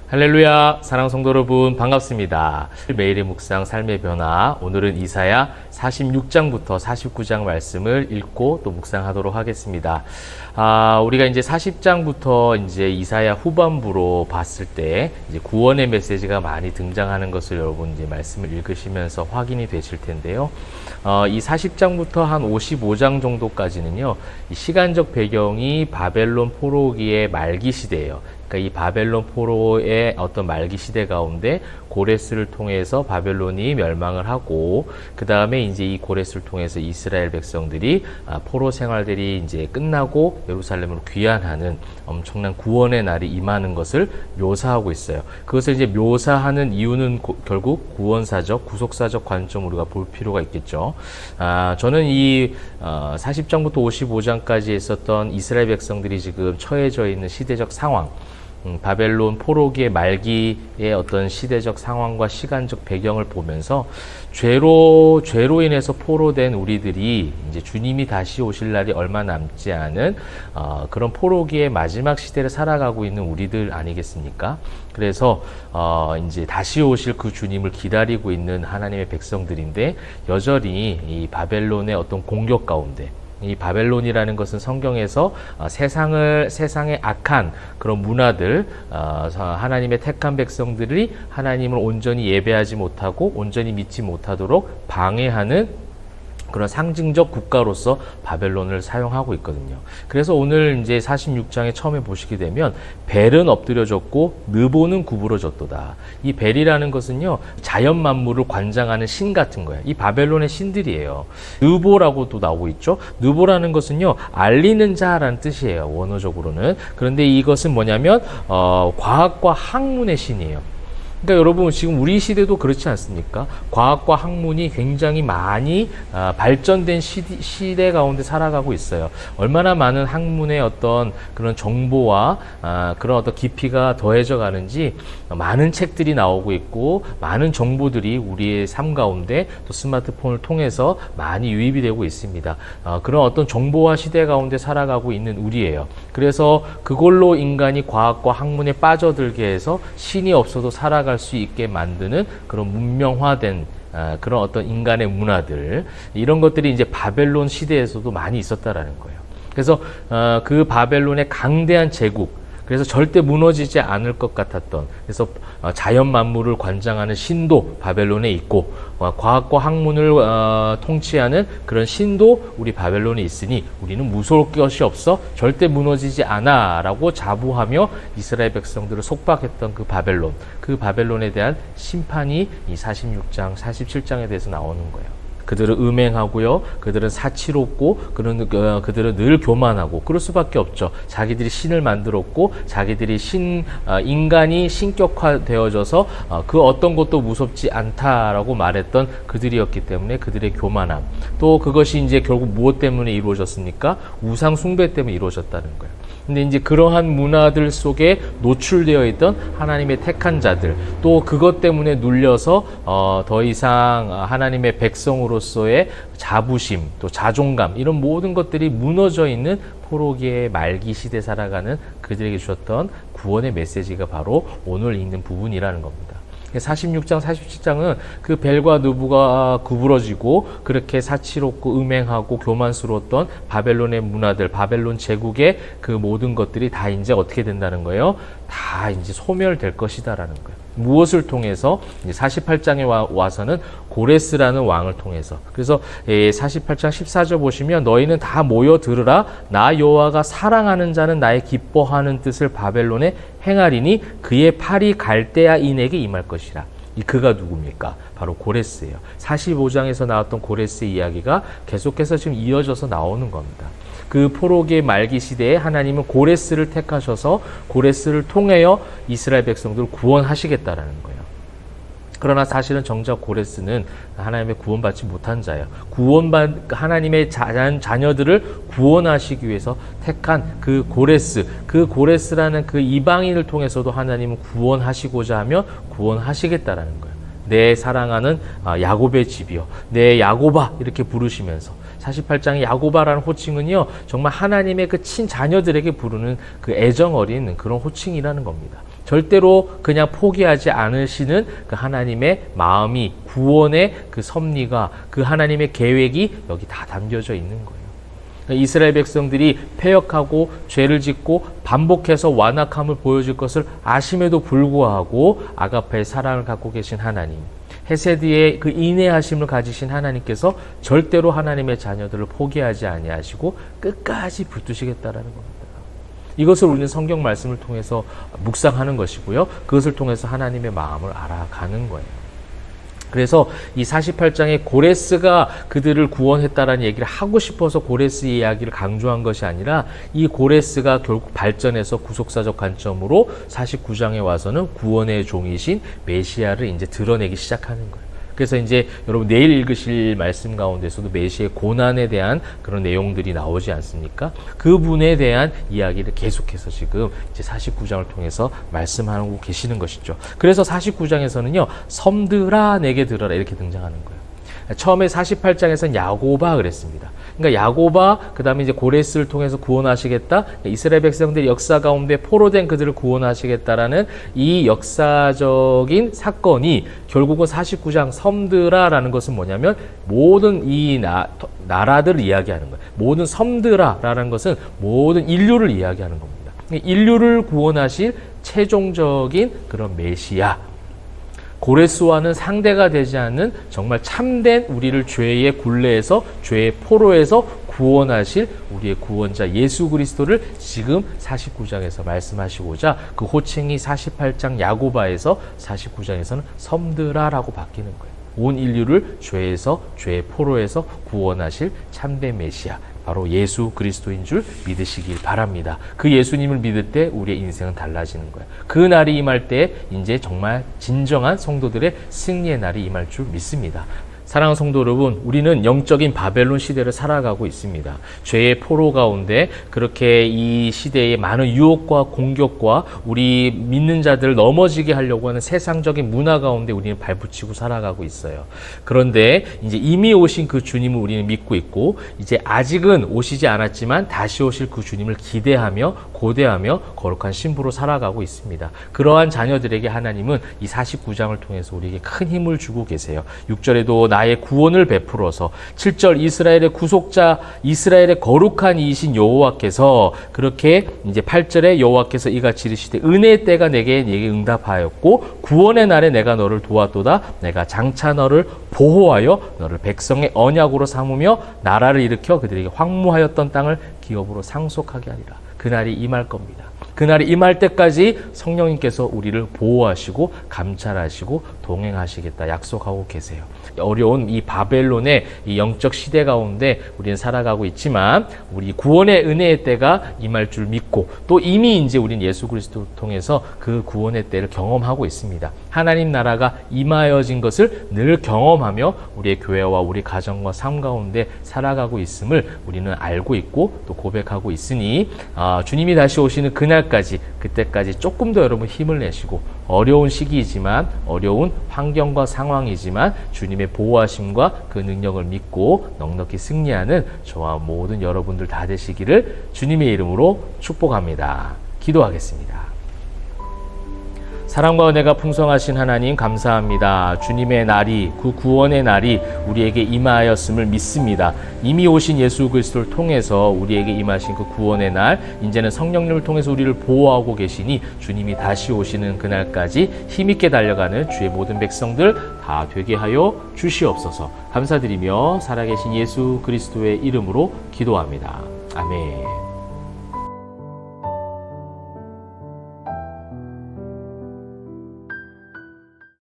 할렐루야, 사랑하는 성도 여러분 반갑습니다. 매일의 묵상 삶의 변화, 오늘은 이사야 46장부터 49장 말씀을 읽고 또 묵상하도록 하겠습니다. 우리가 이제 40장부터 이제 이사야 후반부로 봤을 때 이제 구원의 메시지가 많이 등장하는 것을 여러분 이제 말씀을 읽으시면서 확인이 되실 텐데요. 이 40장부터 한 55장 정도까지는요, 이 시간적 배경이 바벨론 포로기의 말기 시대예요. 그러니까 이 바벨론 포로의 어떤 말기 시대 가운데 고레스를 통해서 바벨론이 멸망을 하고, 그 다음에 이제 이 고레스를 통해서 이스라엘 백성들이 포로 생활들이 이제 끝나고 예루살렘으로 귀환하는 엄청난 구원의 날이 임하는 것을 묘사하고 있어요. 그것을 이제 묘사하는 이유는 결국 구원사적, 구속사적 관점으로 우리가 볼 필요가 있겠죠. 저는 이 40장부터 55장까지 있었던 이스라엘 백성들이 지금 처해져 있는 시대적 상황, 바벨론 포로기의 말기의 어떤 시대적 상황과 시간적 배경을 보면서 죄로 인해서 포로된 우리들이 이제 주님이 다시 오실 날이 얼마 남지 않은 그런 포로기의 마지막 시대를 살아가고 있는 우리들 아니겠습니까? 그래서 이제 다시 오실 그 주님을 기다리고 있는 하나님의 백성들인데, 여전히 이 바벨론의 어떤 공격 가운데, 이 바벨론이라는 것은 성경에서 세상의 악한 그런 문화들, 하나님의 택한 백성들이 하나님을 온전히 예배하지 못하고 온전히 믿지 못하도록 방해하는 그런 상징적 국가로서 바벨론을 사용하고 있거든요. 그래서 오늘 이제 46장에 처음에 보시게 되면 벨은 엎드려졌고 느보는 구부러졌도다. 이 벨이라는 것은요, 자연 만물을 관장하는 신 같은 거예요. 이 바벨론의 신들이에요. 느보라고도 나오고 있죠. 느보라는 것은요, 알리는 자라는 뜻이에요, 원어적으로는. 그런데 이것은 뭐냐면 과학과 학문의 신이에요. 그러니까 여러분, 지금 우리 시대도 그렇지 않습니까? 과학과 학문이 굉장히 많이 발전된 시대 가운데 살아가고 있어요. 얼마나 많은 학문의 어떤 그런 정보와 그런 어떤 깊이가 더해져 가는지 많은 책들이 나오고 있고, 많은 정보들이 우리의 삶 가운데 또 스마트폰을 통해서 많이 유입이 되고 있습니다. 그런 어떤 정보화 시대 가운데 살아가고 있는 우리예요. 그래서 그걸로 인간이 과학과 학문에 빠져들게 해서 신이 없어도 살아갈 수 있게 만드는 그런 문명화된 그런 어떤 인간의 문화들, 이런 것들이 이제 바벨론 시대에서도 많이 있었다라는 거예요. 그래서 그 바벨론의 강대한 제국, 그래서 절대 무너지지 않을 것 같았던, 그래서 자연 만물을 관장하는 신도 바벨론에 있고, 과학과 학문을 통치하는 그런 신도 우리 바벨론에 있으니 우리는 무서울 것이 없어, 절대 무너지지 않아 라고 자부하며 이스라엘 백성들을 속박했던 그 바벨론에 대한 심판이 이 46장, 47장에 대해서 나오는 거예요. 그들은 음행하고요, 그들은 사치롭고, 그들은 늘 교만하고, 그럴 수밖에 없죠. 자기들이 신을 만들었고, 자기들이 인간이 신격화되어져서 그 어떤 것도 무섭지 않다라고 말했던 그들이었기 때문에 그들의 교만함, 또 그것이 이제 결국 무엇 때문에 이루어졌습니까? 우상 숭배 때문에 이루어졌다는 거예요. 근데 이제 그러한 문화들 속에 노출되어 있던 하나님의 택한 자들, 또 그것 때문에 눌려서 더 이상 하나님의 백성으로서의 자부심, 또 자존감, 이런 모든 것들이 무너져 있는 포로기의 말기 시대 살아가는 그들에게 주셨던 구원의 메시지가 바로 오늘 읽는 부분이라는 겁니다. 46장, 47장은 그 벨과 느부가 구부러지고 그렇게 사치롭고 음행하고 교만스러웠던 바벨론의 문화들, 바벨론 제국의 그 모든 것들이 다 이제 어떻게 된다는 거예요? 다 이제 소멸될 것이다라는 거예요. 무엇을 통해서? 이제 48장에 와서는 고레스라는 왕을 통해서. 그래서 48장 14절 보시면, 너희는 다 모여 들으라. 나 여호와가 사랑하는 자는 나의 기뻐하는 뜻을 바벨론에 행하리니 그의 팔이 갈대아인에게 임할 것이라. 이 그가 누굽니까? 바로 고레스예요. 45장에서 나왔던 고레스의 이야기가 계속해서 지금 이어져서 나오는 겁니다. 그 포로기의 말기 시대에 하나님은 고레스를 택하셔서 고레스를 통하여 이스라엘 백성들을 구원하시겠다라는 거예요. 그러나 사실은 정작 고레스는 하나님의 구원받지 못한 자예요. 하나님의 자녀들을 구원하시기 위해서 택한 그 고레스라는 그 이방인을 통해서도 하나님은 구원하시고자 하며 구원하시겠다라는 거예요. 내 사랑하는 야곱의 집이요, 내 야곱아, 이렇게 부르시면서 48장의 야고바라는 호칭은요, 정말 하나님의 그 친자녀들에게 부르는 그 애정 어린 그런 호칭이라는 겁니다. 절대로 그냥 포기하지 않으시는 그 하나님의 마음이, 구원의 그 섭리가, 그 하나님의 계획이 여기 다 담겨져 있는 거예요. 이스라엘 백성들이 패역하고 죄를 짓고 반복해서 완악함을 보여줄 것을 아심에도 불구하고 아가페의 사랑을 갖고 계신 하나님, 헤세드의 그 인내하심을 가지신 하나님께서 절대로 하나님의 자녀들을 포기하지 아니하시고 끝까지 붙드시겠다라는 겁니다. 이것을 우리는 성경 말씀을 통해서 묵상하는 것이고요. 그것을 통해서 하나님의 마음을 알아가는 거예요. 그래서 이 48장에 고레스가 그들을 구원했다라는 얘기를 하고 싶어서 고레스의 이야기를 강조한 것이 아니라, 이 고레스가 결국 발전해서 구속사적 관점으로 49장에 와서는 구원의 종이신 메시아를 이제 드러내기 시작하는 거예요. 그래서 이제 여러분 내일 읽으실 말씀 가운데서도 메시아의 고난에 대한 그런 내용들이 나오지 않습니까? 그분에 대한 이야기를 계속해서 지금 이제 49장을 통해서 말씀하고 계시는 것이죠. 그래서 49장에서는요, 섬들아 내게 들어라 이렇게 등장하는 거예요. 처음에 48장에서는 야고바 그랬습니다. 그러니까 야고바, 그 다음에 이제 고레스를 통해서 구원하시겠다. 이스라엘 백성들의 역사 가운데 포로된 그들을 구원하시겠다라는 이 역사적인 사건이 결국은 49장 섬들아라는 것은 뭐냐면 모든 이 나라들을 이야기하는 거예요. 모든 섬들아라는 것은 모든 인류를 이야기하는 겁니다. 인류를 구원하실 최종적인 그런 메시아, 고레스와는 상대가 되지 않는 정말 참된 우리를 죄의 굴레에서, 죄의 포로에서 구원하실 우리의 구원자 예수 그리스도를 지금 49장에서 말씀하시고자 그 호칭이 48장 야고바에서 49장에서는 섬드라라고 바뀌는 거예요. 온 인류를 죄에서, 죄의 포로에서 구원하실 참된 메시아, 바로 예수 그리스도인 줄 믿으시길 바랍니다. 그 예수님을 믿을 때 우리의 인생은 달라지는 거예요. 그 날이 임할 때 이제 정말 진정한 성도들의 승리의 날이 임할 줄 믿습니다. 사랑하는 성도 여러분, 우리는 영적인 바벨론 시대를 살아가고 있습니다. 죄의 포로 가운데 그렇게 이 시대의 많은 유혹과 공격과 우리 믿는 자들을 넘어지게 하려고 하는 세상적인 문화 가운데 우리는 발붙이고 살아가고 있어요. 그런데 이제 이미 오신 그 주님을 우리는 믿고 있고, 이제 아직은 오시지 않았지만 다시 오실 그 주님을 기대하며 고대하며 거룩한 신부로 살아가고 있습니다. 그러한 자녀들에게 하나님은 이 49장을 통해서 우리에게 큰 힘을 주고 계세요. 6절에도 나의 구원을 베풀어서, 7절 이스라엘의 구속자, 이스라엘의 거룩한 이이신 여호와께서, 그렇게 이제 8절에 여호와께서 이같이 이르시되 은혜의 때가 내게 응답하였고 구원의 날에 내가 너를 도왔도다. 내가 장차 너를 보호하여 너를 백성의 언약으로 삼으며 나라를 일으켜 그들에게 황무하였던 땅을 기업으로 상속하게 하리라. 그날이 임할 겁니다. 그날이 임할 때까지 성령님께서 우리를 보호하시고 감찰하시고 동행하시겠다 약속하고 계세요. 어려운 이 바벨론의 이 영적 시대 가운데 우리는 살아가고 있지만 우리 구원의 은혜의 때가 임할 줄 믿고, 또 이미 이제 우리는 예수 그리스도를 통해서 그 구원의 때를 경험하고 있습니다. 하나님 나라가 임하여진 것을 늘 경험하며 우리의 교회와 우리 가정과 삶 가운데 살아가고 있음을 우리는 알고 있고 또 고백하고 있으니, 주님이 다시 오시는 그때까지 조금 더 여러분 힘을 내시고, 어려운 시기이지만, 어려운 환경과 상황이지만 주님의 보호하심과 그 능력을 믿고 넉넉히 승리하는 저와 모든 여러분들 다 되시기를 주님의 이름으로 축복합니다. 기도하겠습니다. 사랑과 은혜가 풍성하신 하나님 감사합니다. 주님의 날이, 그 구원의 날이 우리에게 임하였음을 믿습니다. 이미 오신 예수 그리스도를 통해서 우리에게 임하신 그 구원의 날, 이제는 성령님을 통해서 우리를 보호하고 계시니 주님이 다시 오시는 그날까지 힘있게 달려가는 주의 모든 백성들 다 되게 하여 주시옵소서. 감사드리며 살아계신 예수 그리스도의 이름으로 기도합니다. 아멘.